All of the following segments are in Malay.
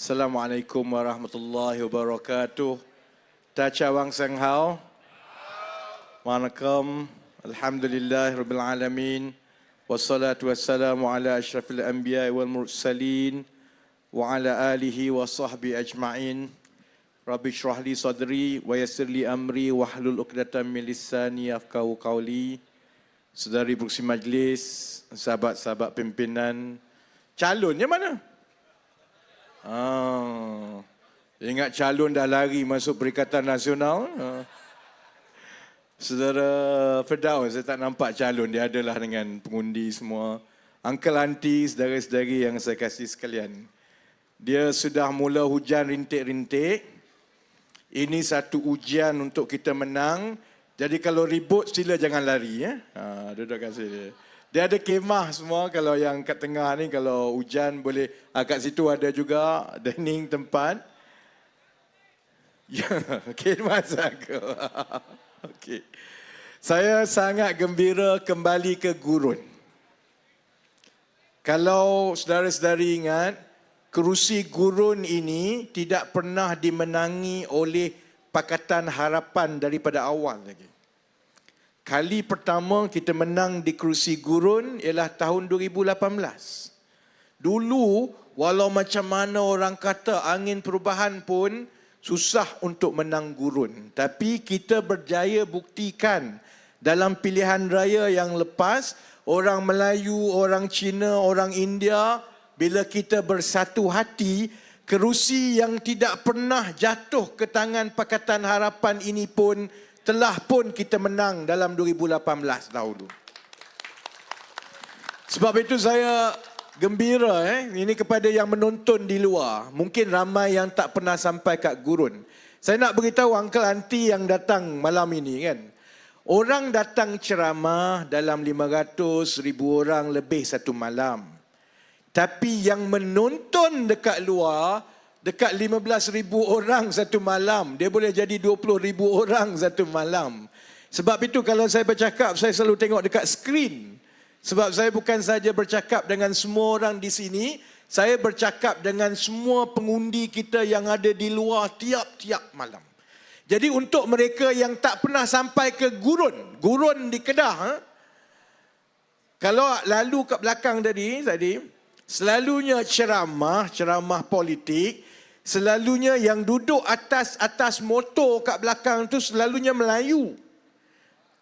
Assalamualaikum warahmatullahi wabarakatuh. Ta Chawang Sang Hao. Waalaikum. Alhamdulillah Rabbil Alamin. Wassalatu wassalamu ala ashrafil anbiya wal mursalin. Wa ala alihi wa sahbihi ajma'in. Rabbi shrah li sadri wa yassir li amri wa hlul uqdatan min lisani yafqahu qawli. Saudari berkerusi majlis, sahabat-sahabat pimpinan. Calonnya mana? Ingat calon dah lari masuk Perikatan Nasional. Saudara Firdaus, saya tak nampak calon. Dia adalah dengan pengundi semua. Uncle, auntie, saudara-saudari yang saya kasih sekalian. Dia sudah mula hujan rintik-rintik. Ini satu ujian untuk kita menang. Jadi kalau ribut, sila jangan lari. Duduk kat sini. Dia ada kemah semua, kalau yang kat tengah ni, kalau hujan boleh, kat situ ada juga dining tempat. Ya, kemah sahaja. Okey. Saya sangat gembira kembali ke gurun. Kalau saudara-saudari ingat, kerusi gurun ini tidak pernah dimenangi oleh Pakatan Harapan daripada awal lagi. Kali pertama kita menang di kerusi gurun ialah tahun 2018. Dulu, walau macam mana orang kata angin perubahan pun susah untuk menang gurun. Tapi kita berjaya buktikan dalam pilihan raya yang lepas, orang Melayu, orang Cina, orang India, bila kita bersatu hati, kerusi yang tidak pernah jatuh ke tangan Pakatan Harapan ini pun telah pun kita menang dalam 2018 dahulu. Sebab itu saya gembira ini kepada yang menonton di luar. Mungkin ramai yang tak pernah sampai kat gurun. Saya nak beritahu uncle auntie yang datang malam ini kan. Orang datang ceramah dalam 500,000 orang lebih satu malam. Tapi yang menonton dekat luar dekat 15,000 orang satu malam. Dia boleh jadi 20,000 orang satu malam. Sebab itu kalau saya bercakap, saya selalu tengok dekat skrin. Sebab saya bukan saja bercakap dengan semua orang di sini, saya bercakap dengan semua pengundi kita yang ada di luar tiap-tiap malam. Jadi untuk mereka yang tak pernah sampai ke gurun di Kedah, kalau lalu kat belakang tadi, selalunya ceramah politik, selalunya yang duduk atas motor kat belakang tu selalunya Melayu.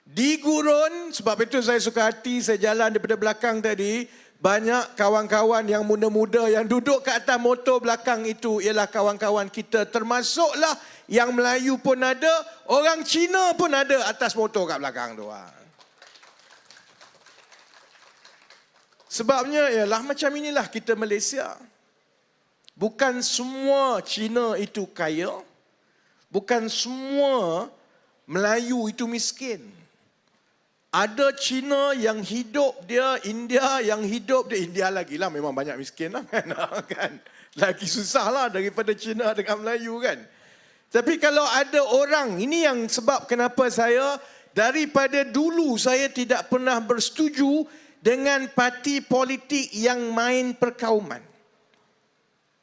Di gurun, sebab itu saya suka hati, saya jalan daripada belakang tadi, banyak kawan-kawan yang muda-muda yang duduk kat atas motor belakang itu ialah kawan-kawan kita, termasuklah yang Melayu pun ada, orang Cina pun ada atas motor kat belakang tu. Sebabnya ialah macam inilah kita Malaysia. Bukan semua Cina itu kaya. Bukan semua Melayu itu miskin. Ada Cina yang hidup dia, India yang hidup dia. India lagi lah memang banyak miskin lah kan. Lagi susah lah daripada Cina dengan Melayu kan. Tapi kalau ada orang, ini yang sebab kenapa saya daripada dulu saya tidak pernah bersetuju dengan parti politik yang main perkauman.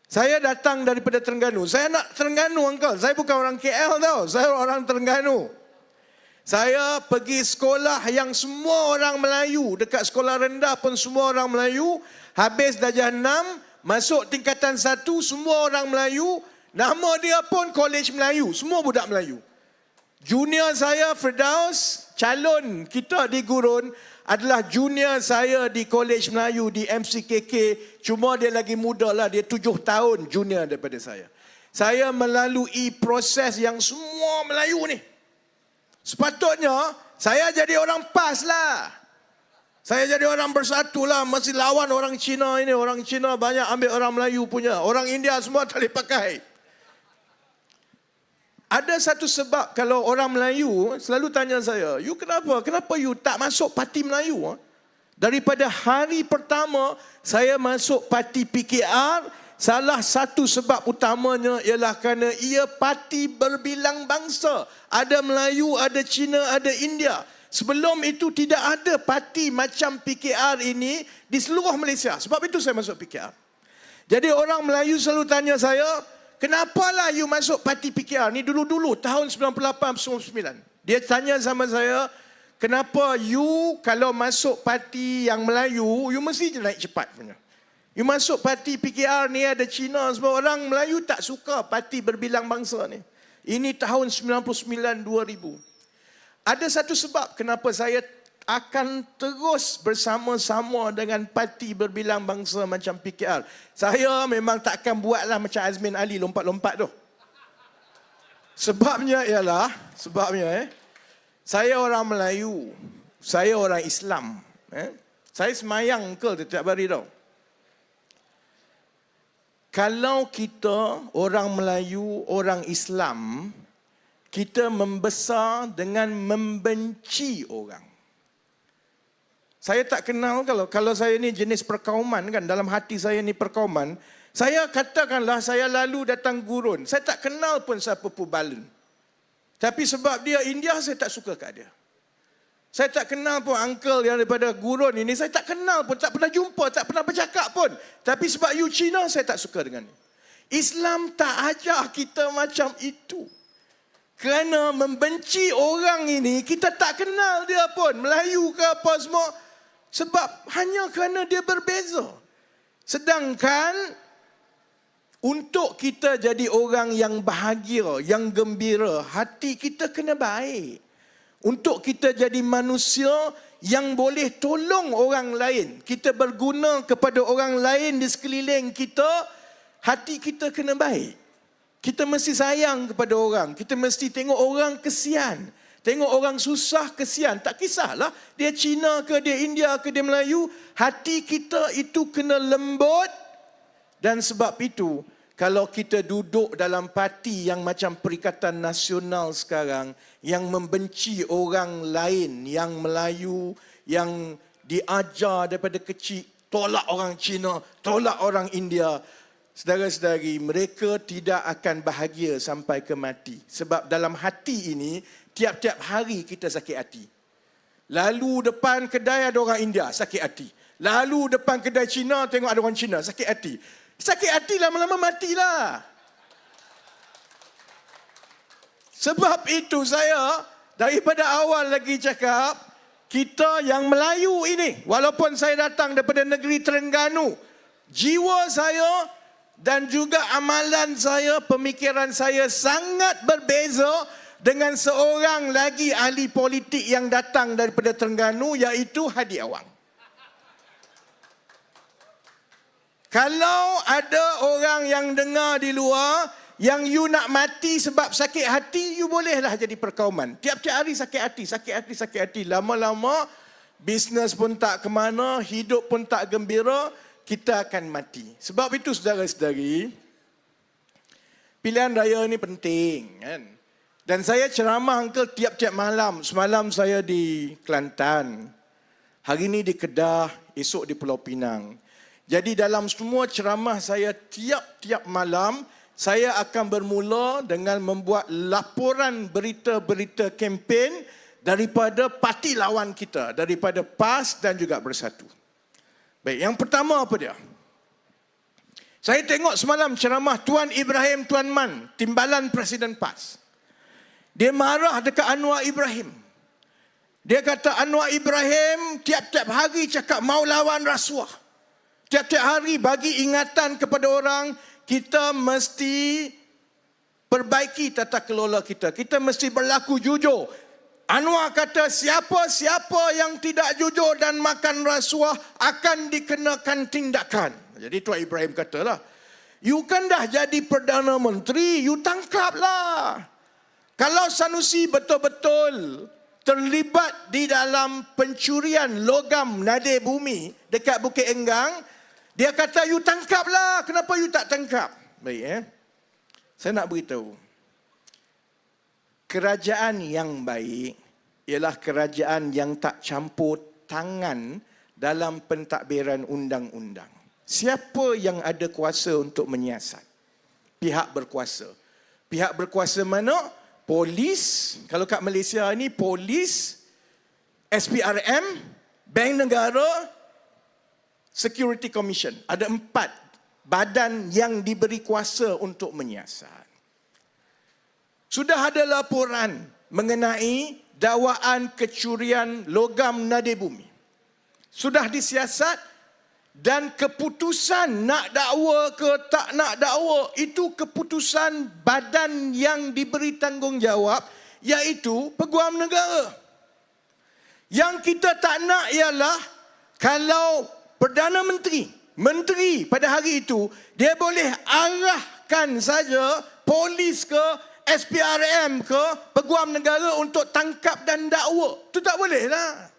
Saya datang daripada Terengganu. Saya nak Terengganu, uncle. Saya bukan orang KL tau. Saya orang Terengganu. Saya pergi sekolah yang semua orang Melayu. Dekat sekolah rendah pun semua orang Melayu. Habis darjah 6, masuk tingkatan 1, semua orang Melayu. Nama dia pun Kolej Melayu. Semua budak Melayu. Junior saya, Firdaus, calon kita di gurun, adalah junior saya di Kolej Melayu di MCKK. Cuma dia lagi muda lah, dia 7 tahun junior daripada saya. Saya melalui proses yang semua Melayu ni. Sepatutnya saya jadi orang PAS lah. Saya jadi orang bersatu lah. Mesti lawan orang Cina ini. Orang Cina banyak ambil orang Melayu punya. Orang India semua tak boleh pakai. Ada satu sebab kalau orang Melayu selalu tanya saya, you kenapa? Kenapa you tak masuk parti Melayu? Daripada hari pertama saya masuk parti PKR, salah satu sebab utamanya ialah kerana ia parti berbilang bangsa. Ada Melayu, ada Cina, ada India. Sebelum itu tidak ada parti macam PKR ini di seluruh Malaysia. Sebab itu saya masuk PKR. Jadi orang Melayu selalu tanya saya, kenapalah you masuk parti PKR? Ni dulu-dulu, tahun 98-99. Dia tanya sama saya, kenapa you kalau masuk parti yang Melayu, you mesti je naik cepat punya. You masuk parti PKR ni ada Cina, sebab orang Melayu tak suka parti berbilang bangsa ni. Ini tahun 99-2000. Ada satu sebab kenapa saya akan terus bersama-sama dengan parti berbilang bangsa macam PKR. Saya memang takkan buatlah macam Azmin Ali lompat-lompat tu. Sebabnya saya orang Melayu, saya orang Islam. Saya semayang ke setiap hari tau. Kalau kita orang Melayu, orang Islam, kita membesar dengan membenci orang. Saya tak kenal kalau saya ni jenis perkauman kan, dalam hati saya ni perkauman, saya katakanlah saya lalu datang gurun. Saya tak kenal pun siapa Pubalun. Tapi sebab dia India, saya tak suka kat dia. Saya tak kenal pun uncle yang daripada gurun ini, saya tak kenal pun, tak pernah jumpa, tak pernah bercakap pun. Tapi sebab you Cina, saya tak suka dengan dia. Islam tak ajar kita macam itu. Kerana membenci orang ini, kita tak kenal dia pun, Melayu ke apa semua. Sebab hanya kerana dia berbeza. Sedangkan untuk kita jadi orang yang bahagia, yang gembira, hati kita kena baik. Untuk kita jadi manusia yang boleh tolong orang lain, kita berguna kepada orang lain di sekeliling kita, hati kita kena baik. Kita mesti sayang kepada orang. Kita mesti tengok orang kesian. Tengok orang susah, kesian. Tak kisahlah dia Cina ke, dia India ke, dia Melayu. Hati kita itu kena lembut. Dan sebab itu, kalau kita duduk dalam parti yang macam Perikatan Nasional sekarang, yang membenci orang lain, yang Melayu, yang diajar daripada kecil, tolak orang Cina, tolak orang India. Saudara-saudari, mereka tidak akan bahagia sampai ke mati. Sebab dalam hati ini, tiap-tiap hari kita sakit hati. Lalu depan kedai ada orang India, sakit hati. Lalu depan kedai Cina, tengok ada orang Cina, sakit hati. Sakit hati lama-lama matilah. Sebab itu saya daripada awal lagi cakap, kita yang Melayu ini, walaupun saya datang daripada negeri Terengganu, jiwa saya dan juga amalan saya, pemikiran saya sangat berbeza dengan seorang lagi ahli politik yang datang daripada Terengganu, iaitu Hadi Awang. Kalau ada orang yang dengar di luar, yang you nak mati sebab sakit hati, you bolehlah jadi perkauman. Tiap-tiap hari sakit hati, sakit hati, sakit hati. Lama-lama, bisnes pun tak ke mana, hidup pun tak gembira, kita akan mati. Sebab itu saudara-saudari, pilihan raya ni penting, kan? Dan saya ceramah uncle tiap-tiap malam. Semalam saya di Kelantan, hari ni di Kedah, esok di Pulau Pinang. Jadi dalam semua ceramah saya tiap-tiap malam, saya akan bermula dengan membuat laporan berita-berita kempen daripada parti lawan kita, daripada PAS dan juga Bersatu. Baik, yang pertama apa dia? Saya tengok semalam ceramah Tuan Ibrahim Tuan Man, timbalan Presiden PAS. Dia marah dekat Anwar Ibrahim. Dia kata Anwar Ibrahim tiap-tiap hari cakap mau lawan rasuah. Tiap-tiap hari bagi ingatan kepada orang, kita mesti perbaiki tata kelola kita. Kita mesti berlaku jujur. Anwar kata siapa-siapa yang tidak jujur dan makan rasuah akan dikenakan tindakan. Jadi Tuan Ibrahim katalah, you kan dah jadi Perdana Menteri, you tangkaplah. Kalau Sanusi betul-betul terlibat di dalam pencurian logam nadir bumi dekat Bukit Enggang, dia kata, you tangkaplah. Kenapa you tak tangkap? Baik, saya nak beritahu. Kerajaan yang baik ialah kerajaan yang tak campur tangan dalam pentadbiran undang-undang. Siapa yang ada kuasa untuk menyiasat? Pihak berkuasa. Pihak berkuasa mana? Polis. Kalau kat Malaysia ni, polis, SPRM, Bank Negara, Security Commission. Ada 4 badan yang diberi kuasa untuk menyiasat. Sudah ada laporan mengenai dakwaan kecurian logam nadi bumi. Sudah disiasat dan keputusan nak dakwa ke tak nak dakwa itu keputusan badan yang diberi tanggungjawab, iaitu Peguam Negara. Yang kita tak nak ialah kalau Perdana Menteri pada hari itu, dia boleh arahkan saja polis ke SPRM ke Peguam Negara untuk tangkap dan dakwa. Itu tak boleh lah.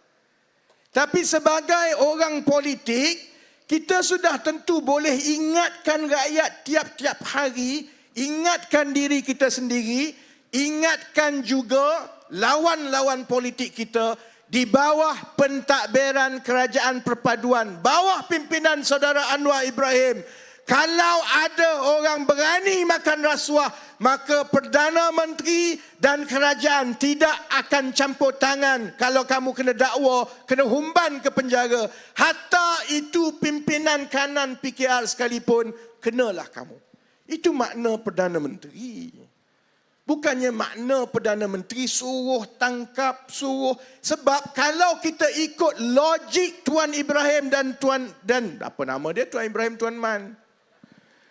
Tapi sebagai orang politik, kita sudah tentu boleh ingatkan rakyat tiap-tiap hari, ingatkan diri kita sendiri, ingatkan juga lawan-lawan politik kita di bawah pentadbiran Kerajaan Perpaduan, bawah pimpinan Saudara Anwar Ibrahim. Kalau ada orang berani makan rasuah, maka Perdana Menteri dan kerajaan tidak akan campur tangan. Kalau kamu kena dakwa, kena humban ke penjara, hatta itu pimpinan kanan PKR sekalipun, kenalah kamu. Itu makna Perdana Menteri. Bukannya makna Perdana Menteri suruh tangkap, suruh. Sebab kalau kita ikut logik Tuan Ibrahim dan Tuan Ibrahim Tuan Man.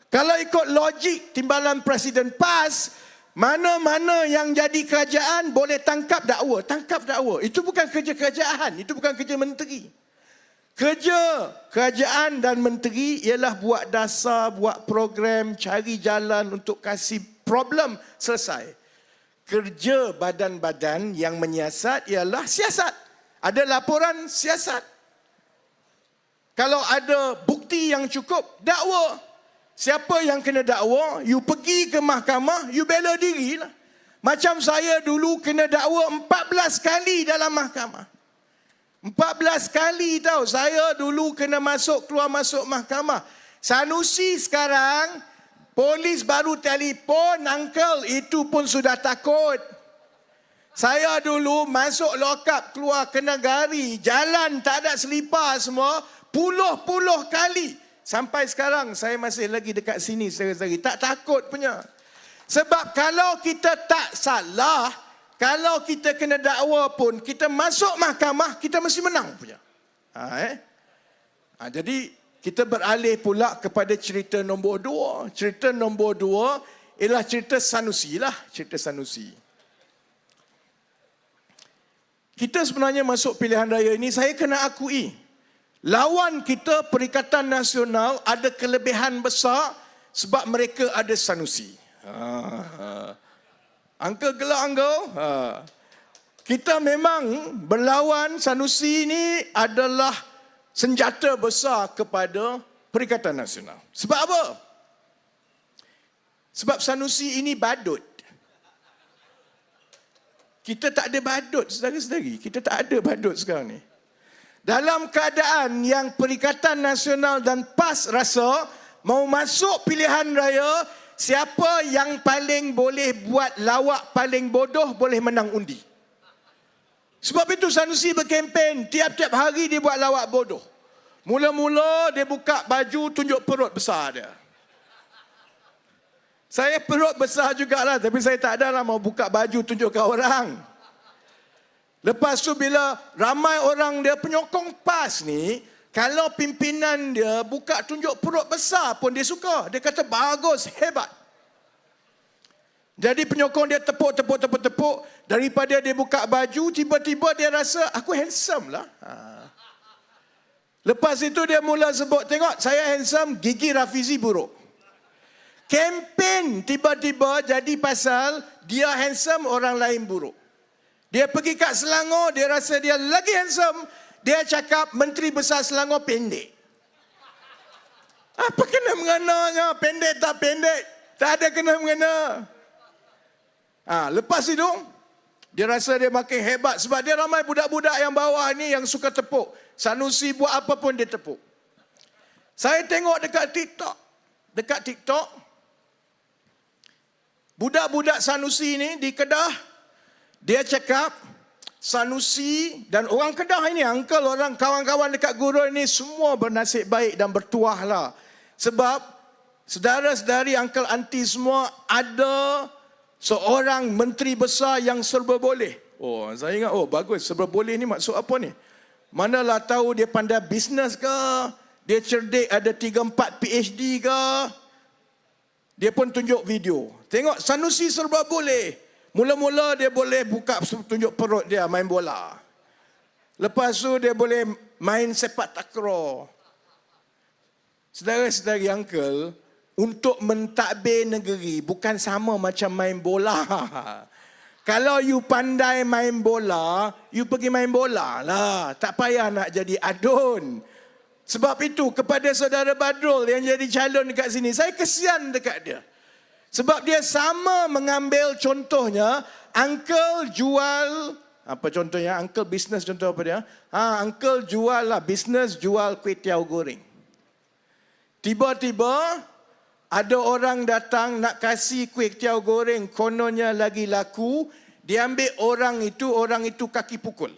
Kalau ikut logik timbalan Presiden PAS, mana-mana yang jadi kerajaan boleh tangkap dakwa. Tangkap dakwa. Itu bukan kerja kerajaan. Itu bukan kerja menteri. Kerja kerajaan dan menteri ialah buat dasar, buat program, cari jalan untuk kasih problem selesai. Kerja badan-badan yang menyiasat ialah siasat. Ada laporan siasat. Kalau ada bukti yang cukup, dakwa. Siapa yang kena dakwa, you pergi ke mahkamah, you bela diri lah. Macam saya dulu kena dakwa 14 kali dalam mahkamah. 14 kali tahu. Saya dulu kena keluar masuk mahkamah. Sanusi sekarang, polis baru telefon, uncle, itu pun sudah takut. Saya dulu masuk lokap, keluar kena gari, jalan tak ada selipar semua, puluh-puluh kali. Sampai sekarang saya masih lagi dekat sini sehari-hari. Tak takut punya. Sebab kalau kita tak salah, kalau kita kena dakwa pun, kita masuk mahkamah, kita mesti menang punya. Jadi kita beralih pula kepada cerita nombor 2. Cerita nombor 2 ialah cerita Sanusi lah. Cerita Sanusi. Kita sebenarnya masuk pilihan raya ini, saya kena akui, lawan kita Perikatan Nasional ada kelebihan besar sebab mereka ada Sanusi. Angka gelak engkau. Kita memang berlawan. Sanusi ini adalah senjata besar kepada Perikatan Nasional. Sebab apa? Sebab Sanusi ini badut. Kita tak ada badut, saudara-saudari. Kita tak ada badut sekarang ni. Dalam keadaan yang Perikatan Nasional dan PAS rasa mau masuk pilihan raya, siapa yang paling boleh buat lawak paling bodoh boleh menang undi. Sebab itu Sanusi berkempen, tiap-tiap hari dia buat lawak bodoh. Mula-mula dia buka baju, tunjuk perut besar dia. Saya perut besar jugalah, tapi saya tak ada lah mau buka baju tunjuk ke orang. Lepas tu bila ramai orang dia penyokong PAS ni, kalau pimpinan dia buka tunjuk perut besar pun dia suka. Dia kata bagus, hebat. Jadi penyokong dia tepuk. Daripada dia buka baju, tiba-tiba dia rasa aku handsome lah. Lepas itu dia mula sebut, tengok saya handsome, gigi Rafizi buruk. Kempen tiba-tiba jadi pasal dia handsome, orang lain buruk. Dia pergi kat Selangor, dia rasa dia lagi handsome. Dia cakap Menteri Besar Selangor pendek. Apa kena mengenanya? Pendek tak pendek? Tak ada kena mengena. Lepas itu, dia rasa dia makin hebat. Sebab dia ramai budak-budak yang bawah ni yang suka tepuk. Sanusi buat apa pun dia tepuk. Saya tengok dekat TikTok. Budak-budak Sanusi ni di Kedah, dia cakap, Sanusi dan orang Kedah ini, uncle, orang kawan-kawan dekat Gurun ini semua bernasib baik dan bertuah lah. Sebab saudara-saudari, uncle, auntie semua, ada seorang menteri besar yang serba boleh. Oh, saya ingat, oh bagus, serba boleh ni maksud apa ni? Manalah tahu dia pandai bisnes ke, dia cerdik, ada 3-4 PhD ke. Dia pun tunjuk video. Tengok Sanusi serba boleh. Mula-mula dia boleh buka tunjuk perut dia main bola. Lepas tu dia boleh main sepak takraw. Saudara-saudari uncle, untuk mentadbir negeri bukan sama macam main bola. Kalau you pandai main bola, you pergi main bola lah. Tak payah nak jadi adun. Sebab itu kepada saudara Badrul yang jadi calon dekat sini, saya kesian dekat dia. Sebab dia sama mengambil contohnya, uncle jual, apa contohnya, uncle bisnes contoh apa dia? Uncle jual lah, bisnes jual kuih tiaw goreng. Tiba-tiba ada orang datang nak kasih kuih tiaw goreng, kononnya lagi laku, dia ambil orang itu kaki pukul.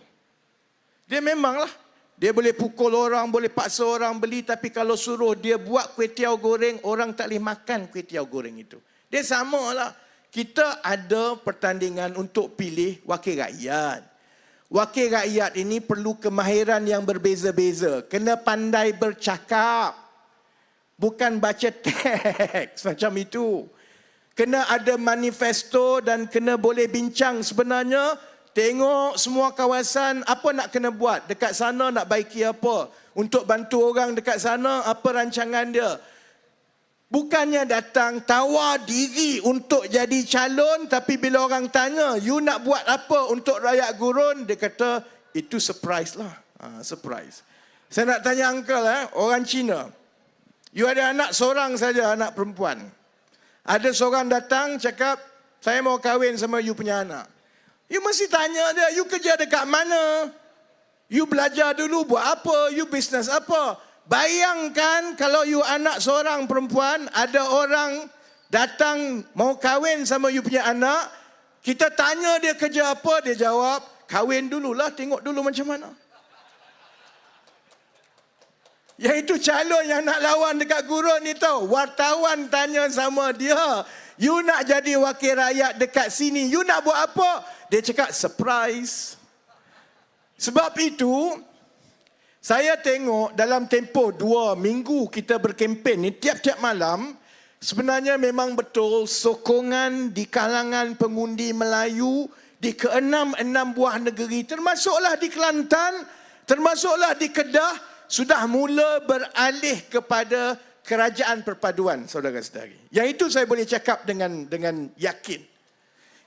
Dia memanglah, dia boleh pukul orang, boleh paksa orang beli, tapi kalau suruh dia buat kuih tiaw goreng, orang tak boleh makan kuih tiaw goreng itu. Dia samalah. Kita ada pertandingan untuk pilih wakil rakyat. Wakil rakyat ini perlu kemahiran yang berbeza-beza. Kena pandai bercakap. Bukan baca teks macam itu. Kena ada manifesto dan kena boleh bincang. Sebenarnya, tengok semua kawasan, apa nak kena buat. Dekat sana nak baiki apa. Untuk bantu orang dekat sana, apa rancangan dia. Bukannya datang tawar diri untuk jadi calon, tapi bila orang tanya, you nak buat apa untuk rakyat gurun, dia kata, itu surprise lah. Surprise. Saya nak tanya uncle, orang Cina. You ada anak seorang saja, anak perempuan. Ada seorang datang cakap, saya mau kahwin sama you punya anak. You mesti tanya dia, you kerja dekat mana? You belajar dulu buat apa? You bisnes apa? Bayangkan kalau you anak seorang perempuan, ada orang datang mau kahwin sama you punya anak, kita tanya dia kerja apa, dia jawab, kahwin dululah, tengok dulu macam mana. Iaitu calon yang nak lawan dekat gurun ni tau. Wartawan tanya sama dia, you nak jadi wakil rakyat dekat sini, you nak buat apa? Dia cakap surprise. Sebab itu, saya tengok dalam tempoh 2 minggu kita berkempen ni, tiap-tiap malam, sebenarnya memang betul sokongan di kalangan pengundi Melayu di ke-6 buah negeri, termasuklah di Kelantan, termasuklah di Kedah, sudah mula beralih kepada kerajaan perpaduan, saudara-saudari. Yang itu saya boleh cakap dengan yakin.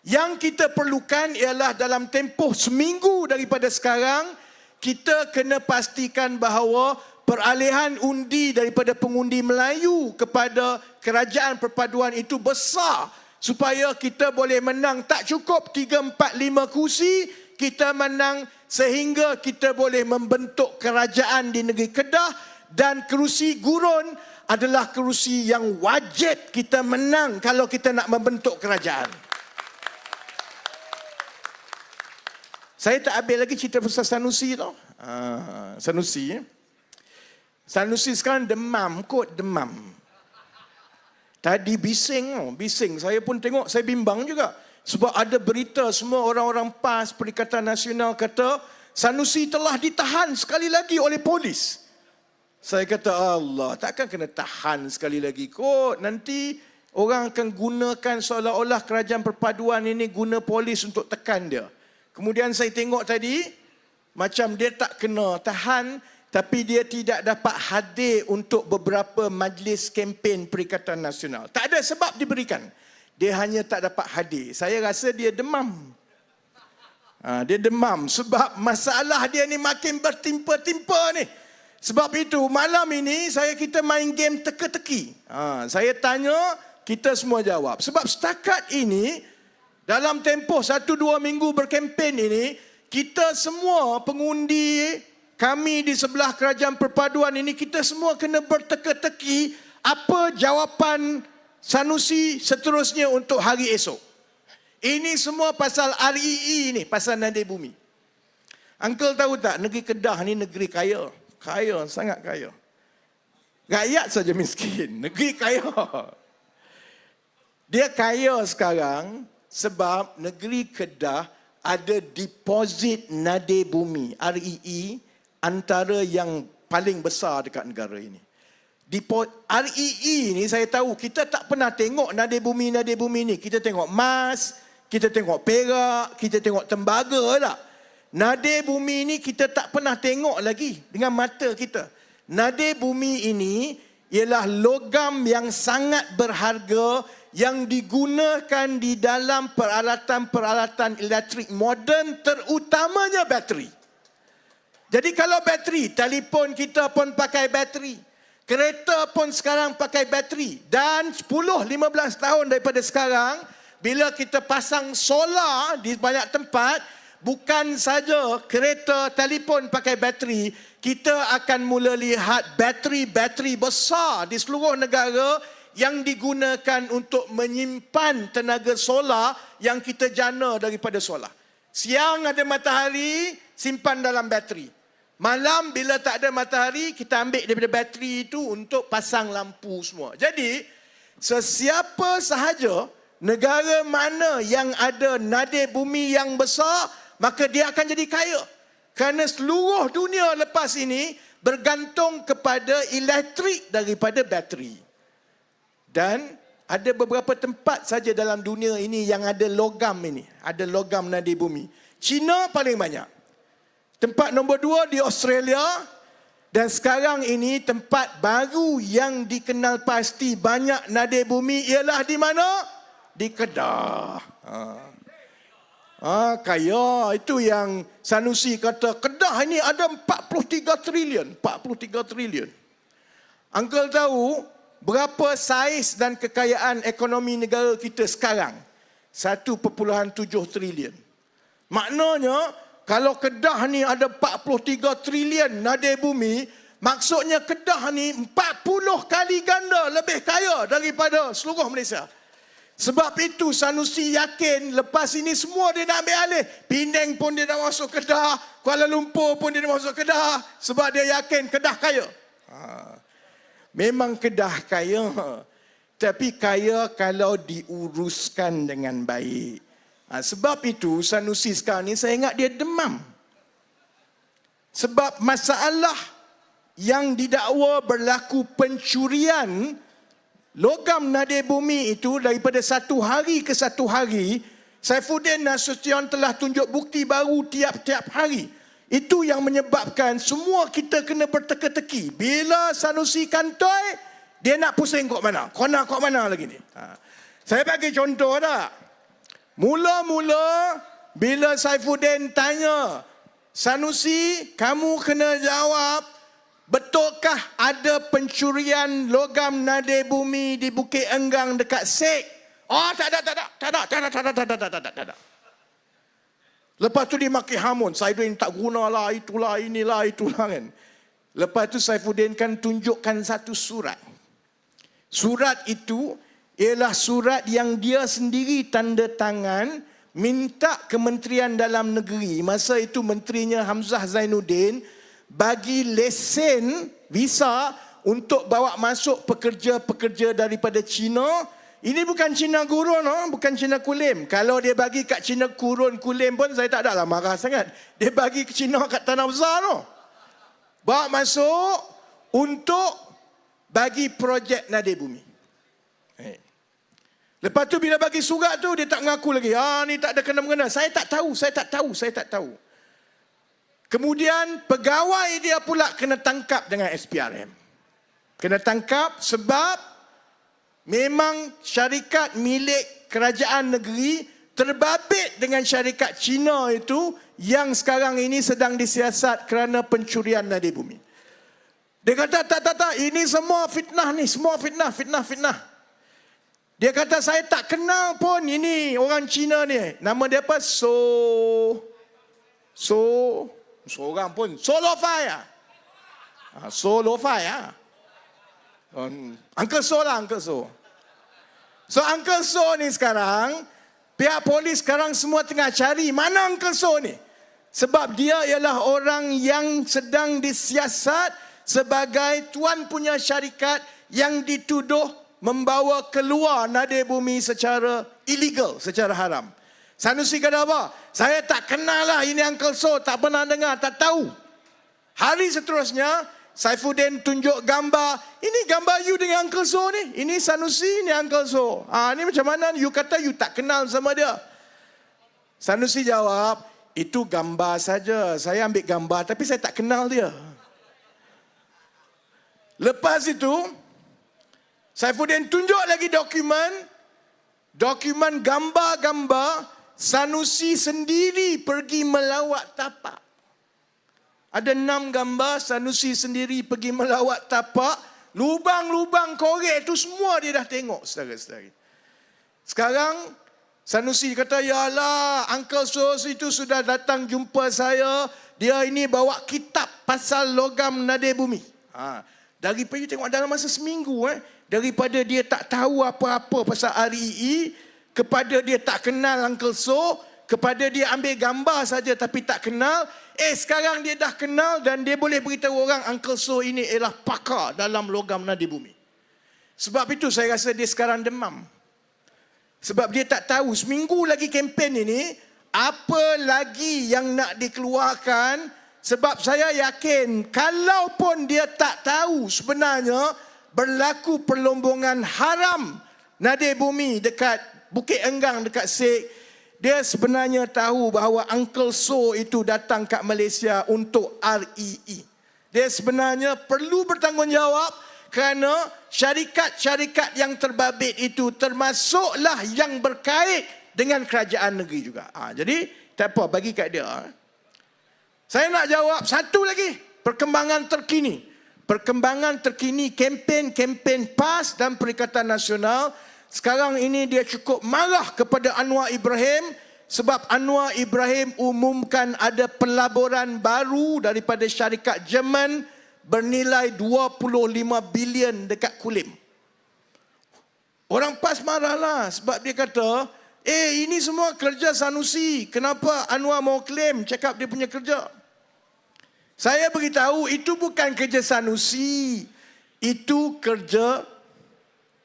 Yang kita perlukan ialah dalam tempoh seminggu daripada sekarang, kita kena pastikan bahawa peralihan undi daripada pengundi Melayu kepada kerajaan perpaduan itu besar, supaya kita boleh menang. Tak cukup 3, 4, 5 kursi, kita menang sehingga kita boleh membentuk kerajaan di negeri Kedah, dan kerusi gurun adalah kerusi yang wajib kita menang kalau kita nak membentuk kerajaan. Saya tak habis lagi cerita pasal Sanusi tau. Sanusi sekarang demam kot, demam. Tadi bising. Saya pun tengok, saya bimbang juga. Sebab ada berita semua orang-orang PAS, Perikatan Nasional kata, Sanusi telah ditahan sekali lagi oleh polis. Saya kata, Allah, takkan kena tahan sekali lagi kot. Nanti orang akan gunakan seolah-olah kerajaan perpaduan ini guna polis untuk tekan dia. Kemudian saya tengok tadi, macam dia tak kena tahan, tapi dia tidak dapat hadir untuk beberapa majlis kempen Perikatan Nasional. Tak ada sebab diberikan. Dia hanya tak dapat hadir. Saya rasa dia demam. Dia demam sebab masalah dia ni makin bertimpa-timpa ni. Sebab itu malam ini kita main game teka-teki. Saya tanya, kita semua jawab. Sebab setakat ini, dalam tempoh 1-2 minggu berkempen ini, kita semua pengundi kami di sebelah kerajaan perpaduan ini, kita semua kena berteka-teki apa jawapan Sanusi seterusnya untuk hari esok. Ini semua pasal REE ni, pasal nadir bumi. Uncle tahu tak, negeri Kedah ni negeri kaya. Kaya, sangat kaya. Rakyat saja miskin. Negeri kaya. Dia kaya sekarang sebab negeri Kedah ada deposit nadi bumi, REE, antara yang paling besar dekat negara ini. REE ni saya tahu, kita tak pernah tengok nadi bumi ni. Kita tengok emas, kita tengok perak, kita tengok tembaga tak. Nadi bumi ni kita tak pernah tengok lagi dengan mata kita. Nadi bumi ini ialah logam yang sangat berharga yang digunakan di dalam peralatan-peralatan elektrik moden, terutamanya bateri. Jadi kalau bateri, telefon kita pun pakai bateri. Kereta pun sekarang pakai bateri. Dan 10-15 tahun daripada sekarang, bila kita pasang solar di banyak tempat, bukan saja kereta, telefon pakai bateri, kita akan mula lihat bateri-bateri besar di seluruh negara yang digunakan untuk menyimpan tenaga solar yang kita jana daripada solar. Siang ada matahari, simpan dalam bateri. Malam bila tak ada matahari, kita ambil daripada bateri itu untuk pasang lampu semua. Jadi, sesiapa sahaja negara mana yang ada nadi bumi yang besar, maka dia akan jadi kaya. Kerana seluruh dunia lepas ini bergantung kepada elektrik daripada bateri. Dan ada beberapa tempat saja dalam dunia ini yang ada logam ini. Ada logam nadi bumi. China paling banyak. Tempat nombor 2 di Australia. Dan sekarang ini tempat baru yang dikenal pasti banyak nadi bumi ialah di mana? Di Kedah. Kaya. Itu yang Sanusi kata, Kedah ini ada 43 trilion. 43 trilion. Uncle tahu berapa saiz dan kekayaan ekonomi negara kita sekarang? 1.7 trilion. Maknanya, kalau Kedah ni ada 43 trilion nadi bumi, maksudnya Kedah ni 40 kali ganda lebih kaya daripada seluruh Malaysia. Sebab itu Sanusi yakin lepas ini semua dia nak ambil alih. Penang pun dia nak masuk Kedah, Kuala Lumpur pun dia nak masuk Kedah. Sebab dia yakin Kedah kaya. Memang Kedah kaya, tapi kaya kalau diuruskan dengan baik. Sebab itu Sanusi sekarang ni saya ingat dia demam. Sebab masalah yang didakwa berlaku pencurian logam nadi bumi itu daripada satu hari ke satu hari, Saifuddin Nasution telah tunjuk bukti baru tiap-tiap hari. Itu yang menyebabkan semua kita kena berteka-teki. Bila Sanusi kantoi, dia nak pusing kok mana? Kok mana lagi ni? Saya bagi contoh tak? Mula-mula bila Saifuddin tanya, Sanusi, kamu kena jawab, betulkah ada pencurian logam nadi bumi di Bukit Enggang dekat Sek? Oh, tak ada. Lepas tu dia maki hamun. Saifuddin tak gunalah, itulah, inilah, itulah kan. Lepas tu Saifuddin kan tunjukkan satu surat. Surat itu ialah surat yang dia sendiri tanda tangan minta Kementerian Dalam Negeri. Masa itu menterinya Hamzah Zainuddin bagi lesen visa untuk bawa masuk pekerja-pekerja daripada China. Ini bukan Cina gurun, bukan Cina kulim. Kalau dia bagi kat Cina gurun kulim pun saya tak adalah marah sangat. Dia bagi ke Cina kat Tanah Besar tu. Bawa masuk untuk bagi projek nadi bumi. Lepas tu bila bagi surat tu dia tak mengaku lagi. Ni tak ada kena-mengena. Saya tak tahu. Kemudian pegawai dia pula kena tangkap dengan SPRM. Kena tangkap sebab memang syarikat milik kerajaan negeri terbabit dengan syarikat Cina itu yang sekarang ini sedang disiasat kerana pencurian nadi bumi. Dia kata, tak, ini semua fitnah ni, semua fitnah. Dia kata, saya tak kenal pun ini orang Cina ni. Nama dia apa? Seorang pun. Solofai. Solofai. Uncle So lah, Uncle So. So Uncle So ni sekarang, pihak polis sekarang semua tengah cari mana Uncle So ni. Sebab dia ialah orang yang sedang disiasat sebagai tuan punya syarikat yang dituduh membawa keluar nadi bumi secara illegal, secara haram. Sanusi kata apa? Saya tak kenal lah ini Uncle So, tak pernah dengar, tak tahu. Hari seterusnya, Saifuddin tunjuk gambar. Ini gambar you dengan Uncle So ni. Ini Sanusi, ini Uncle So. Ini macam mana? You kata you tak kenal sama dia. Sanusi jawab, itu gambar saja. Saya ambil gambar tapi saya tak kenal dia. Lepas itu, Saifuddin tunjuk lagi dokumen gambar-gambar Sanusi sendiri pergi melawat tapak. Ada 6 gambar Sanusi sendiri pergi melawat tapak. Lubang-lubang korek itu semua dia dah tengok, saudara-saudari. Sekarang Sanusi kata, yalah, Uncle So itu sudah datang jumpa saya. Dia ini bawa kitab pasal logam nadi bumi. Daripada tengok dalam masa seminggu, daripada dia tak tahu apa-apa pasal REE, kepada dia tak kenal Uncle So, kepada dia ambil gambar saja tapi tak kenal. Sekarang dia dah kenal dan dia boleh beritahu orang Uncle So ini ialah pakar dalam logam nadi bumi. Sebab itu saya rasa dia sekarang demam. Sebab dia tak tahu seminggu lagi kempen ini, apa lagi yang nak dikeluarkan. Sebab saya yakin kalaupun dia tak tahu sebenarnya berlaku perlombongan haram nadi bumi dekat Bukit Enggang dekat Sek, dia sebenarnya tahu bahawa Uncle So itu datang kat Malaysia untuk REE. Dia sebenarnya perlu bertanggungjawab kerana syarikat-syarikat yang terbabit itu termasuklah yang berkait dengan kerajaan negeri juga. Jadi tak apa, bagi kat dia. Saya nak jawab satu lagi perkembangan terkini. Perkembangan terkini kempen PAS dan Perikatan Nasional. Sekarang ini dia cukup marah kepada Anwar Ibrahim sebab Anwar Ibrahim umumkan ada pelaburan baru daripada syarikat Jerman bernilai 25 bilion dekat Kulim. Orang PAS marahlah sebab dia kata, ini semua kerja Sanusi. Kenapa Anwar mau claim cakap dia punya kerja? Saya beritahu itu bukan kerja Sanusi. Itu kerja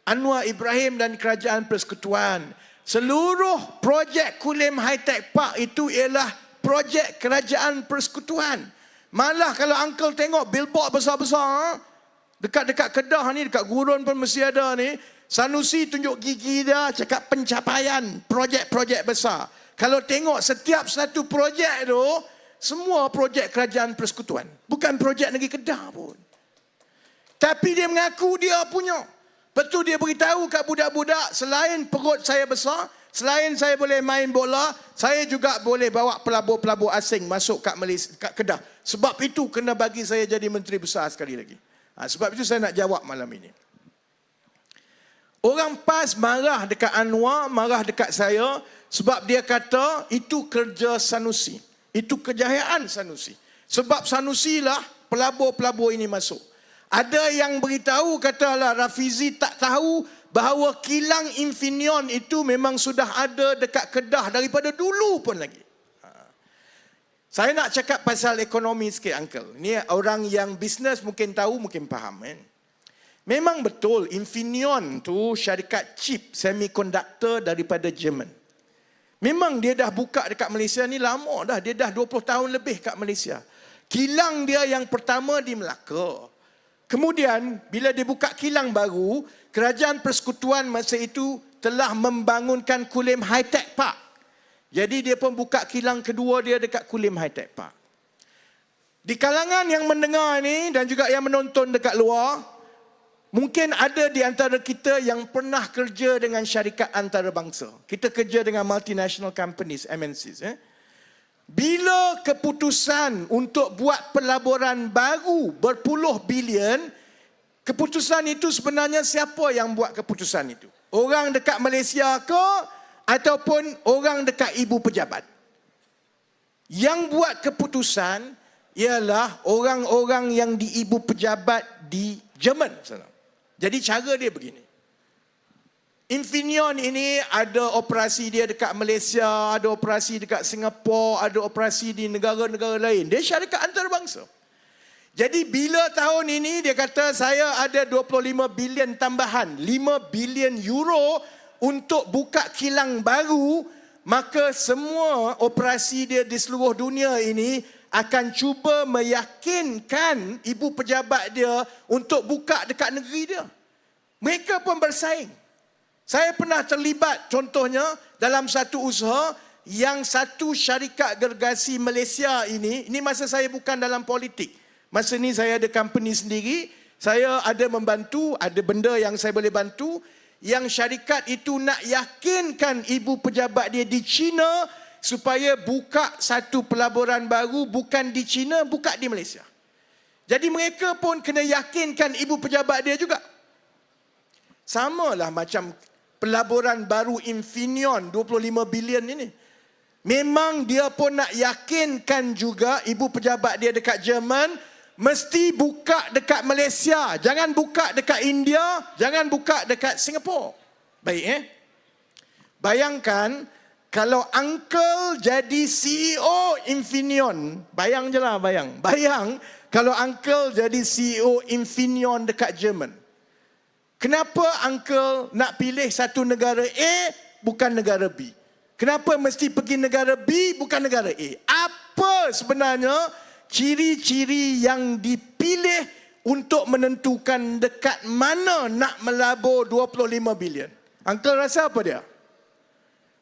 Anwar Ibrahim dan Kerajaan Persekutuan. Seluruh projek Kulim High Tech Park itu ialah projek Kerajaan Persekutuan. Malah kalau uncle tengok billboard besar-besar dekat-dekat Kedah ni, dekat Gurun pun mesti ada ni, Sanusi tunjuk gigi dia cakap pencapaian projek-projek besar. Kalau tengok setiap satu projek tu, semua projek Kerajaan Persekutuan. Bukan projek negeri Kedah pun. Tapi dia mengaku dia punya. Betul dia beritahu kat budak-budak, selain perut saya besar, selain saya boleh main bola, saya juga boleh bawa pelabur-pelabur asing masuk kat Malaysia, kat Kedah. Sebab itu kena bagi saya jadi menteri besar sekali lagi. Sebab itu saya nak jawab malam ini. Orang PAS marah dekat Anwar, marah dekat saya sebab dia kata itu kerja Sanusi. Itu kejayaan Sanusi. Sebab Sanusi lah pelabur-pelabur ini masuk. Ada yang beritahu katalah Rafizi tak tahu bahawa kilang Infineon itu memang sudah ada dekat Kedah daripada dulu pun lagi. Saya nak cakap pasal ekonomi sikit, Uncle. Ini orang yang bisnes mungkin tahu, mungkin faham. Memang betul Infineon tu syarikat chip semiconductor daripada Jerman. Memang dia dah buka dekat Malaysia ni lama dah. Dia dah 20 tahun lebih kat Malaysia. Kilang dia yang pertama di Melaka. Kemudian bila dia buka kilang baru, Kerajaan Persekutuan masa itu telah membangunkan Kulim High Tech Park. Jadi dia pun buka kilang kedua dia dekat Kulim High Tech Park. Di kalangan yang mendengar ni dan juga yang menonton dekat luar, mungkin ada di antara kita yang pernah kerja dengan syarikat antarabangsa. Kita kerja dengan multinational companies, MNCs. Bila keputusan untuk buat pelaburan baru berpuluh bilion, keputusan itu sebenarnya siapa yang buat keputusan itu? Orang dekat Malaysia ke ataupun orang dekat ibu pejabat? Yang buat keputusan ialah orang-orang yang di ibu pejabat di Jerman. Jadi cara dia begini. Infineon ini ada operasi dia dekat Malaysia, ada operasi dekat Singapura, ada operasi di negara-negara lain. Dia syarikat antarabangsa. Jadi bila tahun ini dia kata saya ada 25 bilion tambahan, 5 bilion euro untuk buka kilang baru, maka semua operasi dia di seluruh dunia ini akan cuba meyakinkan ibu pejabat dia untuk buka dekat negeri dia. Mereka pun bersaing. Saya pernah terlibat contohnya dalam satu usaha yang satu syarikat gergasi Malaysia ini masa saya bukan dalam politik. Masa ni saya ada company sendiri, saya ada membantu, ada benda yang saya boleh bantu, yang syarikat itu nak yakinkan ibu pejabat dia di China supaya buka satu pelaburan baru bukan di China, buka di Malaysia. Jadi mereka pun kena yakinkan ibu pejabat dia juga. Samalah macam pelaburan baru Infineon 25 bilion ini. Memang dia pun nak yakinkan juga ibu pejabat dia dekat Jerman mesti buka dekat Malaysia. Jangan buka dekat India, jangan buka dekat Singapura. Baik Bayangkan kalau uncle jadi CEO Infineon. Bayang je lah, bayang kalau uncle jadi CEO Infineon dekat Jerman. Kenapa uncle nak pilih satu negara A bukan negara B? Kenapa mesti pergi negara B bukan negara A? Apa sebenarnya ciri-ciri yang dipilih untuk menentukan dekat mana nak melabur 25 bilion? Uncle rasa apa dia?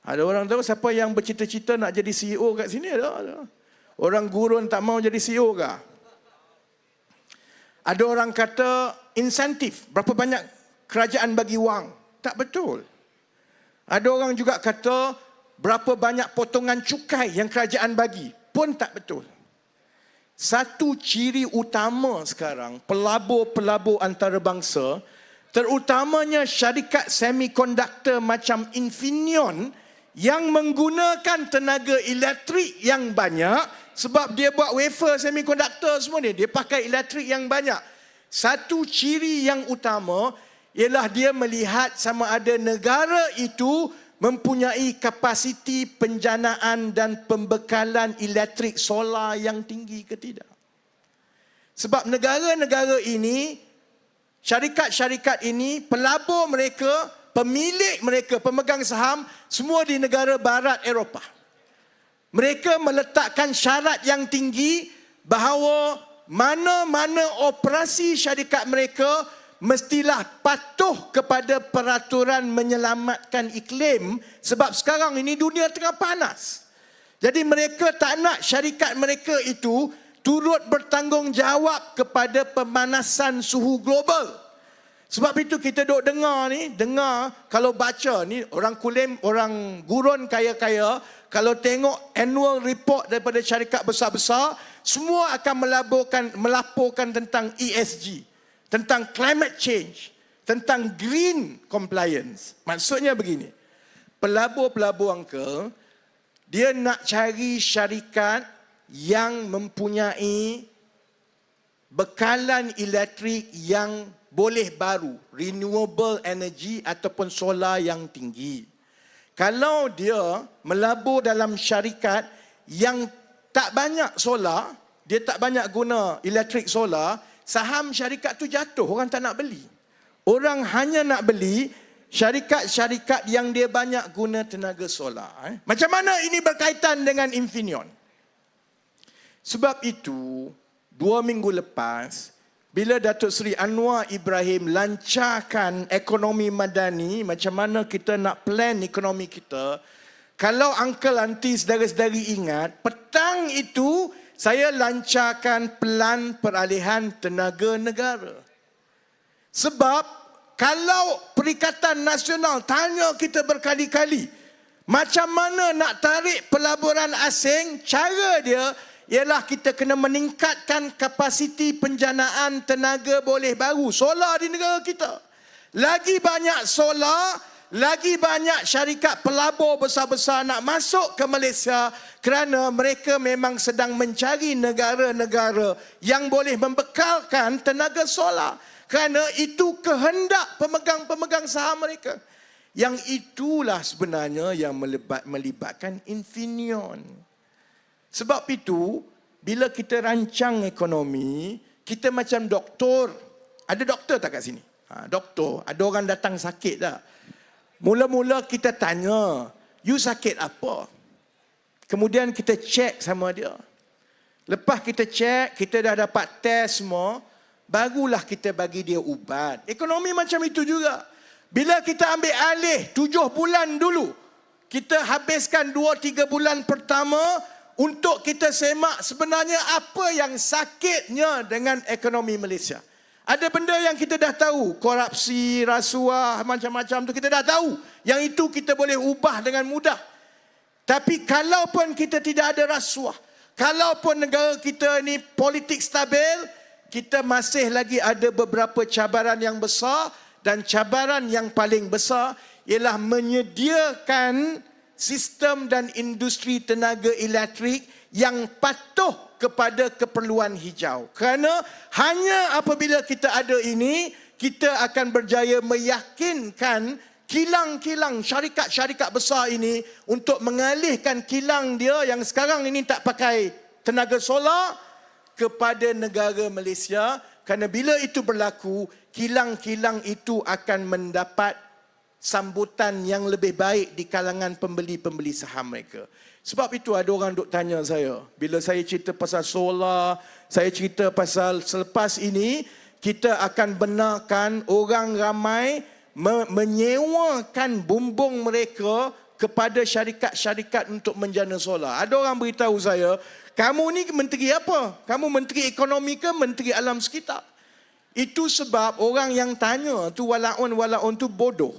Ada orang tahu siapa yang bercita-cita nak jadi CEO kat sini? Ada. Orang gurun tak mau jadi CEO ke? Ada orang kata insentif, berapa banyak kerajaan bagi wang? Tak betul. Ada orang juga kata berapa banyak potongan cukai yang kerajaan bagi? Pun tak betul. Satu ciri utama sekarang pelabur-pelabur antarabangsa, terutamanya syarikat semikonduktor macam Infineon yang menggunakan tenaga elektrik yang banyak, sebab dia buat wafer semikonduktor semua ni, dia pakai elektrik yang banyak. Satu ciri yang utama ialah dia melihat sama ada negara itu mempunyai kapasiti penjanaan dan pembekalan elektrik solar yang tinggi ke tidak. Sebab negara-negara ini, syarikat-syarikat ini, pelabur mereka, pemilik mereka, pemegang saham, semua di negara barat Eropah. Mereka meletakkan syarat yang tinggi bahawa mana-mana operasi syarikat mereka mestilah patuh kepada peraturan menyelamatkan iklim, sebab sekarang ini dunia tengah panas. Jadi mereka tak nak syarikat mereka itu turut bertanggungjawab kepada pemanasan suhu global. Sebab itu kita duk dengar kalau baca ni orang kulim, orang gurun kaya-kaya, kalau tengok annual report daripada syarikat besar-besar, semua akan melaporkan tentang ESG, tentang climate change, tentang green compliance. Maksudnya begini, pelabur-pelabur uncle, dia nak cari syarikat yang mempunyai bekalan elektrik yang boleh baru, renewable energy ataupun solar yang tinggi. Kalau dia melabur dalam syarikat yang tak banyak solar, dia tak banyak guna elektrik solar, saham syarikat tu jatuh, orang tak nak beli. Orang hanya nak beli syarikat-syarikat yang dia banyak guna tenaga solar. Macam mana ini berkaitan dengan Infineon? Sebab itu, 2 minggu lepas, bila Datuk Seri Anwar Ibrahim lancarkan ekonomi madani, macam mana kita nak plan ekonomi kita, kalau uncle, auntie, saudara-saudari ingat, petang itu saya lancarkan pelan peralihan tenaga negara. Sebab kalau Perikatan Nasional tanya kita berkali-kali, macam mana nak tarik pelaburan asing, cara dia ialah kita kena meningkatkan kapasiti penjanaan tenaga boleh baru, solar di negara kita. Lagi banyak solar, lagi banyak syarikat pelabur besar-besar nak masuk ke Malaysia, kerana mereka memang sedang mencari negara-negara yang boleh membekalkan tenaga solar. Kerana itu kehendak pemegang-pemegang saham mereka. Yang itulah sebenarnya yang melibatkan Infineon. Sebab itu, bila kita rancang ekonomi, Kita macam doktor. Ada doktor tak kat sini? Doktor. Ada orang datang sakit tak? Mula-mula kita tanya, you sakit apa? Kemudian kita cek sama dia. Lepas kita cek, kita dah dapat test semua, barulah kita bagi dia ubat. Ekonomi macam itu juga. Bila kita ambil alih 7 bulan dulu, kita habiskan 2-3 bulan pertama untuk kita semak sebenarnya apa yang sakitnya dengan ekonomi Malaysia. Ada benda yang kita dah tahu, korupsi, rasuah, macam-macam tu kita dah tahu. Yang itu kita boleh ubah dengan mudah. Tapi kalaupun kita tidak ada rasuah, kalaupun negara kita ni politik stabil, kita masih lagi ada beberapa cabaran yang besar, dan cabaran yang paling besar ialah menyediakan sistem dan industri tenaga elektrik yang patuh kepada keperluan hijau. Kerana hanya apabila kita ada ini, kita akan berjaya meyakinkan kilang-kilang syarikat-syarikat besar ini untuk mengalihkan kilang dia yang sekarang ini tak pakai tenaga solar kepada negara Malaysia. Kerana bila itu berlaku, kilang-kilang itu akan mendapat sambutan yang lebih baik di kalangan pembeli-pembeli saham mereka. Sebab itu ada orang duk tanya saya, bila saya cerita pasal solar, saya cerita pasal selepas ini, kita akan benarkan orang ramai menyewakan bumbung mereka kepada syarikat-syarikat untuk menjana solar. Ada orang beritahu saya, kamu ni menteri apa? Kamu menteri ekonomi ke menteri alam sekitar? Itu sebab orang yang tanya tu walaun tu bodoh.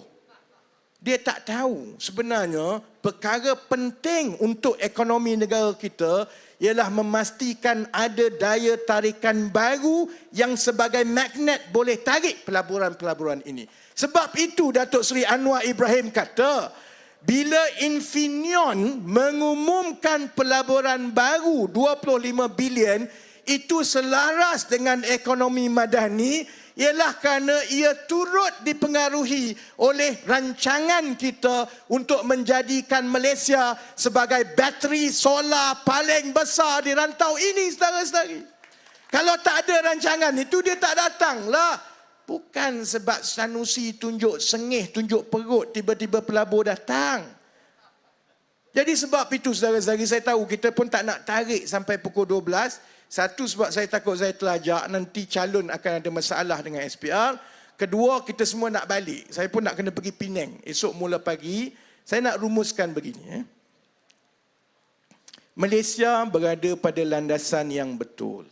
Dia tak tahu sebenarnya perkara penting untuk ekonomi negara kita ialah memastikan ada daya tarikan baru yang sebagai magnet boleh tarik pelaburan-pelaburan ini. Sebab itu Datuk Seri Anwar Ibrahim kata, bila Infineon mengumumkan pelaburan baru 25 bilion, itu selaras dengan ekonomi madani, ialah kerana ia turut dipengaruhi oleh rancangan kita untuk menjadikan Malaysia sebagai bateri solar paling besar di rantau ini, saudara-saudari. Kalau tak ada rancangan itu, dia tak datanglah. Bukan sebab Sanusi tunjuk sengih, tunjuk perut, tiba-tiba pelabur datang. Jadi sebab itu, saudara-saudari, saya tahu kita pun tak nak tarik sampai pukul 12. Satu, sebab saya takut saya terlajak, nanti calon akan ada masalah dengan SPR. Kedua, kita semua nak balik. Saya pun nak kena pergi Penang esok mula pagi. Saya nak rumuskan begini. Malaysia berada pada landasan yang betul.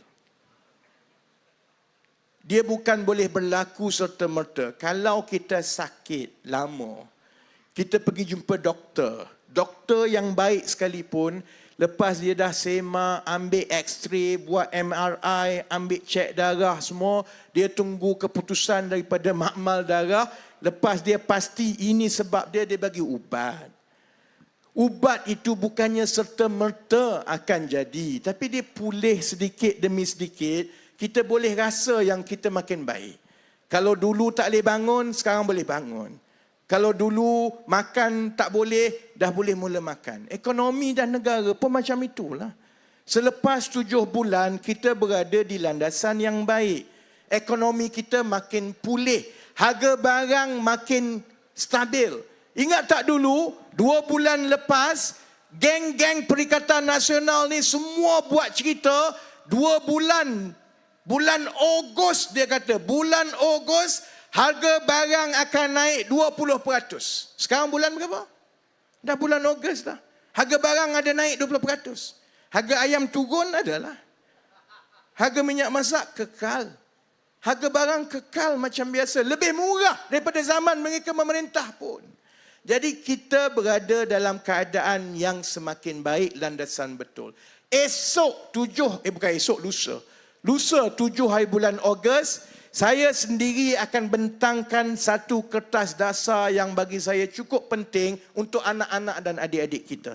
Dia bukan boleh berlaku serta-merta. Kalau kita sakit lama, kita pergi jumpa doktor. Doktor yang baik sekalipun, lepas dia dah semak, ambil X-ray, buat MRI, ambil cek darah semua, dia tunggu keputusan daripada makmal darah. Lepas dia pasti ini sebab dia bagi ubat. Ubat itu bukannya serta-merta akan jadi, tapi dia pulih sedikit demi sedikit. Kita boleh rasa yang kita makin baik. Kalau dulu tak boleh bangun, sekarang boleh bangun. Kalau dulu makan tak boleh, dah boleh mula makan. Ekonomi dan negara pun macam itulah. Selepas 7 bulan, kita berada di landasan yang baik. Ekonomi kita makin pulih. Harga barang makin stabil. Ingat tak dulu, 2 bulan lepas, geng-geng Perikatan Nasional ni semua buat cerita, 2 bulan, bulan Ogos dia kata, bulan Ogos, harga barang akan naik 20%. Sekarang bulan berapa? Dah bulan Ogos dah. Harga barang ada naik 20%. Harga ayam turun adalah. Harga minyak masak kekal. Harga barang kekal macam biasa. Lebih murah daripada zaman mereka memerintah pun. Jadi kita berada dalam keadaan yang semakin baik, landasan betul. Esok lusa. Lusa 7 hari bulan Ogos, saya sendiri akan bentangkan satu kertas dasar yang bagi saya cukup penting untuk anak-anak dan adik-adik kita.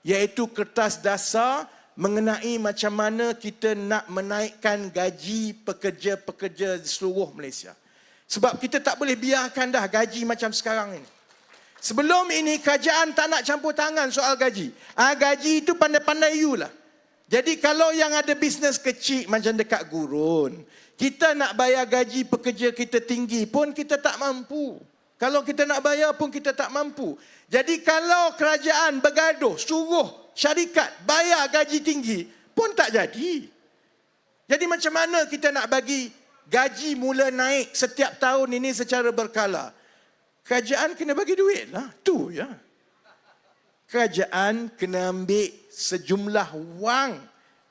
Iaitu kertas dasar mengenai macam mana kita nak menaikkan gaji pekerja-pekerja di seluruh Malaysia. Sebab kita tak boleh biarkan dah gaji macam sekarang ini. Sebelum ini kerajaan tak nak campur tangan soal gaji. Gaji itu pandai-pandai you lah. Jadi kalau yang ada bisnes kecil macam dekat gurun, kita nak bayar gaji pekerja kita tinggi pun kita tak mampu. Kalau kita nak bayar pun kita tak mampu. Jadi kalau kerajaan bergaduh, suruh syarikat bayar gaji tinggi pun tak jadi. Jadi macam mana kita nak bagi gaji mula naik setiap tahun ini secara berkala? Kerajaan kena bagi duit lah. Tu ya. Kerajaan kena ambil sejumlah wang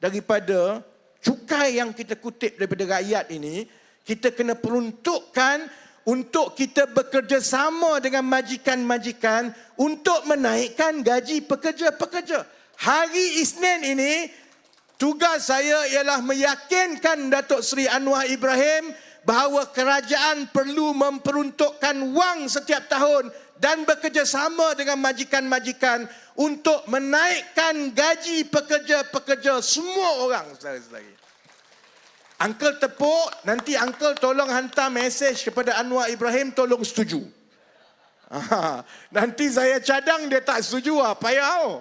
daripada cukai yang kita kutip daripada rakyat ini. Kita kena peruntukkan untuk kita bekerjasama dengan majikan-majikan untuk menaikkan gaji pekerja-pekerja. Hari Isnin ini, tugas saya ialah meyakinkan Datuk Seri Anwar Ibrahim bahawa kerajaan perlu memperuntukkan wang setiap tahun dan bekerjasama dengan majikan-majikan untuk menaikkan gaji pekerja-pekerja semua orang sekali-sekali. Uncle tepuk, nanti Uncle tolong hantar mesej kepada Anwar Ibrahim, tolong setuju. Nanti saya cadang dia tak setuju, payah.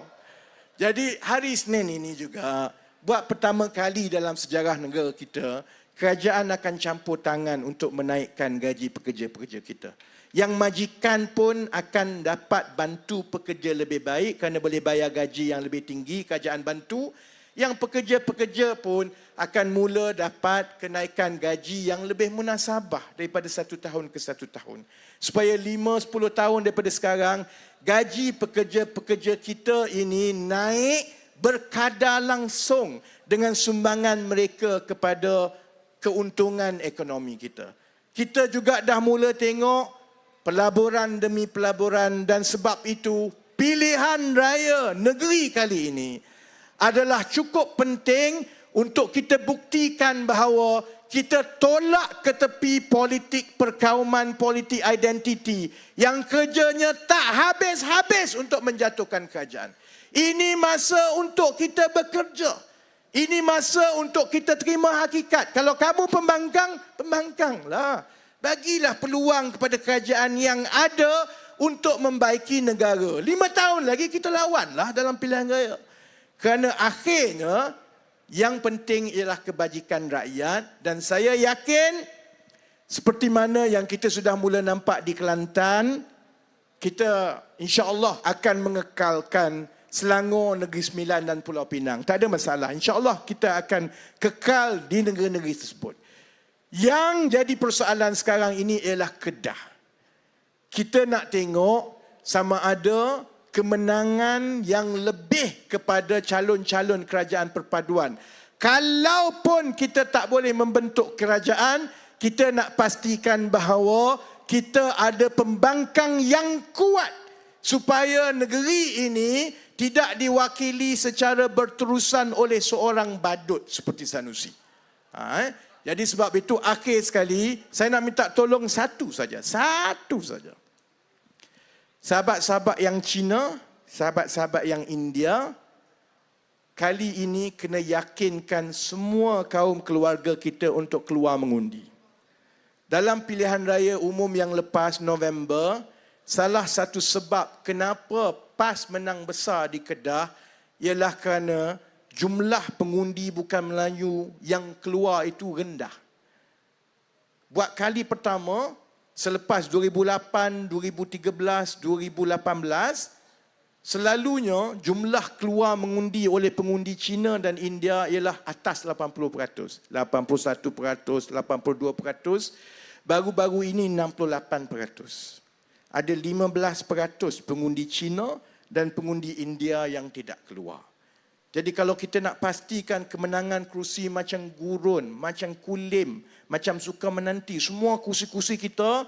Jadi hari Isnin ini juga, buat pertama kali dalam sejarah negara kita, kerajaan akan campur tangan untuk menaikkan gaji pekerja-pekerja kita. Yang majikan pun akan dapat bantu pekerja lebih baik kerana boleh bayar gaji yang lebih tinggi, kerajaan bantu. Yang pekerja-pekerja pun akan mula dapat kenaikan gaji yang lebih munasabah daripada satu tahun ke satu tahun. Supaya 5-10 tahun daripada sekarang, gaji pekerja-pekerja kita ini naik berkadar langsung dengan sumbangan mereka kepada keuntungan ekonomi kita. Kita juga dah mula tengok pelaburan demi pelaburan, dan sebab itu pilihan raya negeri kali ini adalah cukup penting untuk kita buktikan bahawa kita tolak ke tepi politik perkauman, politik identiti yang kerjanya tak habis-habis untuk menjatuhkan kerajaan. Ini masa untuk kita bekerja. Ini masa untuk kita terima hakikat. Kalau kamu pembangkang, pembangkanglah. Bagilah peluang kepada kerajaan yang ada untuk membaiki negara. 5 tahun lagi kita lawanlah dalam pilihan raya. Kerana akhirnya yang penting ialah kebajikan rakyat, dan saya yakin seperti mana yang kita sudah mula nampak di Kelantan, kita insya-Allah akan mengekalkan Selangor, Negeri Sembilan dan Pulau Pinang. Tak ada masalah. Insya-Allah kita akan kekal di negeri-negeri tersebut. Yang jadi persoalan sekarang ini ialah Kedah. Kita nak tengok sama ada kemenangan yang lebih kepada calon-calon kerajaan perpaduan. Kalaupun kita tak boleh membentuk kerajaan, kita nak pastikan bahawa kita ada pembangkang yang kuat supaya negeri ini tidak diwakili secara berterusan oleh seorang badut seperti Sanusi. Jadi sebab itu akhir sekali saya nak minta tolong satu saja. Sahabat-sahabat yang Cina, sahabat-sahabat yang India, kali ini kena yakinkan semua kaum keluarga kita untuk keluar mengundi. Dalam pilihan raya umum yang lepas November, salah satu sebab kenapa PAS menang besar di Kedah ialah kerana jumlah pengundi bukan Melayu yang keluar itu rendah. Buat kali pertama, selepas 2008, 2013, 2018, selalunya jumlah keluar mengundi oleh pengundi Cina dan India ialah atas 80%. 81%, 82%. Baru-baru ini 68%. Ada 15% pengundi Cina dan pengundi India yang tidak keluar. Jadi kalau kita nak pastikan kemenangan kerusi macam Gurun, macam Kulim, macam Suka-Menanti, semua kerusi-kerusi kita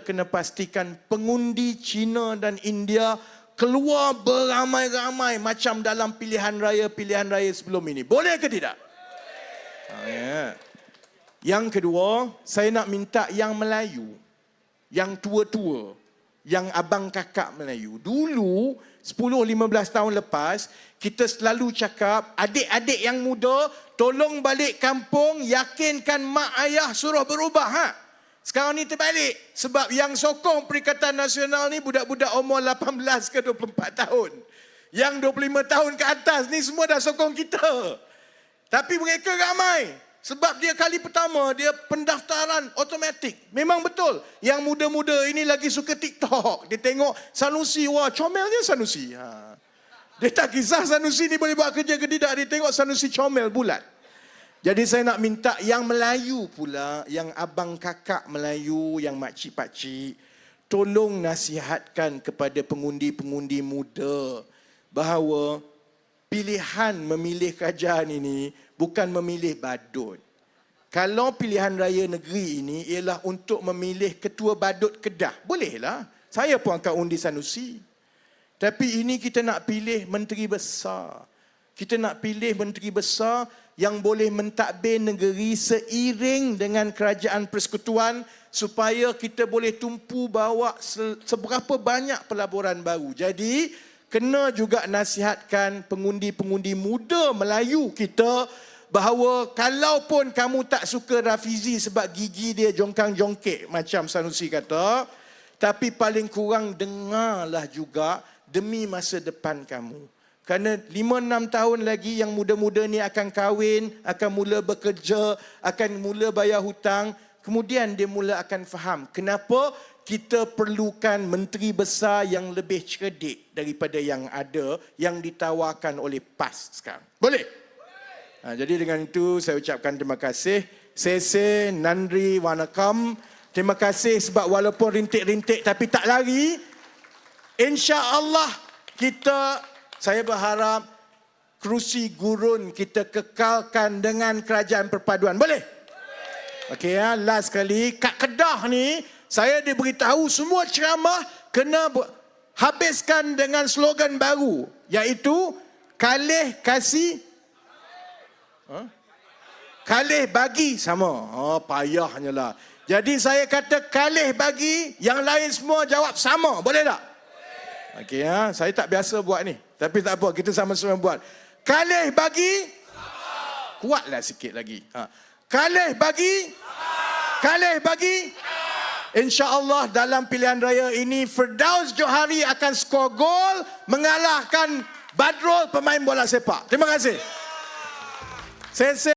kena pastikan pengundi Cina dan India keluar beramai-ramai macam dalam pilihan raya sebelum ini. Boleh ke tidak? Ya. Yang kedua, saya nak minta yang Melayu, yang tua-tua, yang abang kakak Melayu. Dulu, 10-15 tahun lepas, kita selalu cakap, adik-adik yang muda, tolong balik kampung, yakinkan mak ayah suruh berubah. Sekarang ni terbalik. Sebab yang sokong Perikatan Nasional ni budak-budak umur 18 ke 24 tahun. Yang 25 tahun ke atas ni semua dah sokong kita. Tapi mereka ramai. Sebab dia kali pertama, dia pendaftaran automatik. Memang betul. Yang muda-muda ini lagi suka TikTok. Dia tengok Sanusi, wah comelnya Sanusi. Dia tak kisah Sanusi ni boleh buat kerja ke tidak. Dia tengok Sanusi comel bulat. Jadi saya nak minta yang Melayu pula, yang abang kakak Melayu, yang makcik-pakcik, tolong nasihatkan kepada pengundi-pengundi muda bahawa pilihan memilih kerajaan ini bukan memilih badut. Kalau pilihan raya negeri ini ialah untuk memilih ketua badut Kedah, bolehlah. Saya pun akan undi Sanusi. Tapi ini kita nak pilih menteri besar. Kita nak pilih menteri besar yang boleh mentadbir negeri seiring dengan kerajaan persekutuan supaya kita boleh tumpu bawa seberapa banyak pelaburan baru. Jadi, kena juga nasihatkan pengundi-pengundi muda Melayu kita bahawa kalaupun kamu tak suka Rafizi sebab gigi dia jongkang-jongkek macam Sanusi kata, tapi paling kurang dengarlah juga demi masa depan kamu. Kerana 5-6 tahun lagi yang muda-muda ni akan kahwin, akan mula bekerja, akan mula bayar hutang. Kemudian dia mula akan faham kenapa kita perlukan menteri besar yang lebih cerdik daripada yang ada, yang ditawarkan oleh PAS sekarang. Boleh? Jadi dengan itu saya ucapkan terima kasih. Sese, Nandri, Wanakam. Terima kasih sebab walaupun rintik-rintik tapi tak lari. InsyaAllah saya berharap kerusi gurun kita kekalkan dengan kerajaan perpaduan. Boleh? Okey ya, last kali. Kat Kedah ni, saya diberitahu semua ceramah kena habiskan dengan slogan baru. Iaitu, kalih kasih, kalih bagi sama. Payahnya lah. Jadi saya kata kalih bagi, yang lain semua jawab sama. Boleh tak? Okey ya, saya tak biasa buat ni. Tapi tak apa, kita sama-sama buat. Kalih bagi, kuatlah sikit lagi. Kalih bagi, kalih bagi. InsyaAllah dalam pilihan raya ini, Firdaus Johari akan skor gol mengalahkan Badrul pemain bola sepak. Terima kasih.